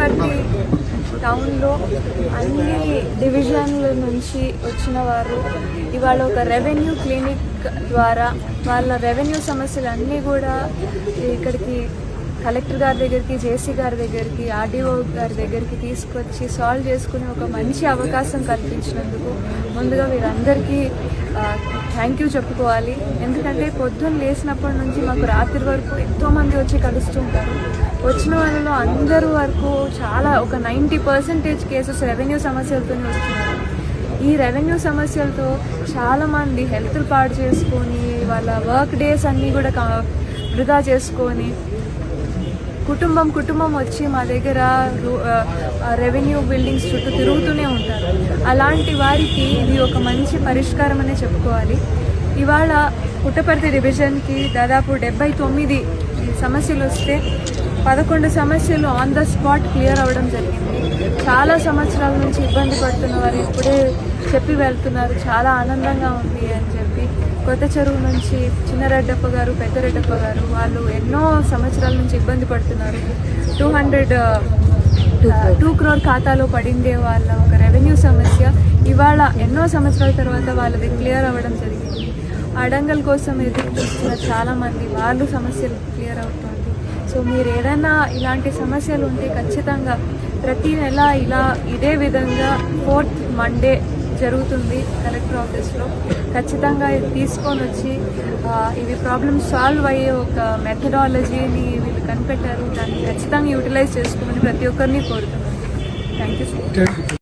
పుట్టపర్తి టౌన్లో అన్ని డివిజన్ల నుంచి వచ్చిన వారు ఇవాళ ఒక రెవెన్యూ క్లినిక్ ద్వారా వాళ్ళ రెవెన్యూ సమస్యలన్నీ కూడా ఇక్కడికి కలెక్టర్ గారి దగ్గరికి, జేసీ గారి దగ్గరికి, ఆర్డీఓ గారి దగ్గరికి తీసుకొచ్చి సాల్వ్ చేసుకునే ఒక మంచి అవకాశం కల్పించినందుకు ముందుగా వీరందరికీ థ్యాంక్ యూ చెప్పుకోవాలి. ఎందుకంటే పొద్దున్న లేచినప్పటి నుంచి మాకు రాత్రి వరకు ఎంతోమంది వచ్చి కలుస్తూ ఉంటారు. వచ్చిన వాళ్ళలో అందరూ వరకు చాలా ఒక 90% కేసెస్ రెవెన్యూ సమస్యలతోనే వస్తున్నారు. ఈ రెవెన్యూ సమస్యలతో చాలామంది హెల్త్లు పాడు చేసుకొని వాళ్ళ వర్క్ డేస్ అన్నీ కూడా వృధా చేసుకొని కుటుంబం వచ్చి మా దగ్గర రెవెన్యూ బిల్డింగ్స్ చుట్టూ తిరుగుతూనే ఉంటారు. అలాంటి వారికి ఇది ఒక మంచి పరిష్కారం అనే చెప్పుకోవాలి. ఇవాళ పుట్టపర్తి డివిజన్కి దాదాపు 79 సమస్యలు వస్తే 11 సమస్యలు ఆన్ ద స్పాట్ క్లియర్ అవ్వడం జరిగింది. చాలా సంవత్సరాల నుంచి ఇబ్బంది పడుతున్న వారు ఇప్పుడే చెప్పి వెళ్తున్నారు, చాలా ఆనందంగా ఉంది అని చెప్పి. కొత్త చెరువు నుంచి చిన్నరెడ్డప్ప గారు, పెద్దరెడ్డప్ప గారు వాళ్ళు ఎన్నో సంవత్సరాల నుంచి ఇబ్బంది పడుతున్నారు. 2 crore ఖాతాలో పడిందే వాళ్ళ ఒక రెవెన్యూ సమస్య ఇవాళ ఎన్నో సంవత్సరాల తర్వాత వాళ్ళది క్లియర్ అవ్వడం జరిగింది. అడంగల్ కోసం ఎదురు చూస్తున్న చాలామంది వాళ్ళు సమస్యలు క్లియర్ అవుతుంది. సో మీరు ఏదైనా ఇలాంటి సమస్యలు ఉంటే ఖచ్చితంగా ప్రతి నెల ఇదే విధంగా 4th Monday జరుగుతుంది కలెక్టర్ ఆఫీస్లో. ఖచ్చితంగా ఇది తీసుకొని వచ్చి ఇవి ప్రాబ్లమ్స్ సాల్వ్ అయ్యే ఒక మెథడాలజీని వీళ్ళు కనిపెట్టారు. దాన్ని ఖచ్చితంగా యూటిలైజ్ చేసుకోమని ప్రతి ఒక్కరిని కోరుతున్నాను. Thank you so much.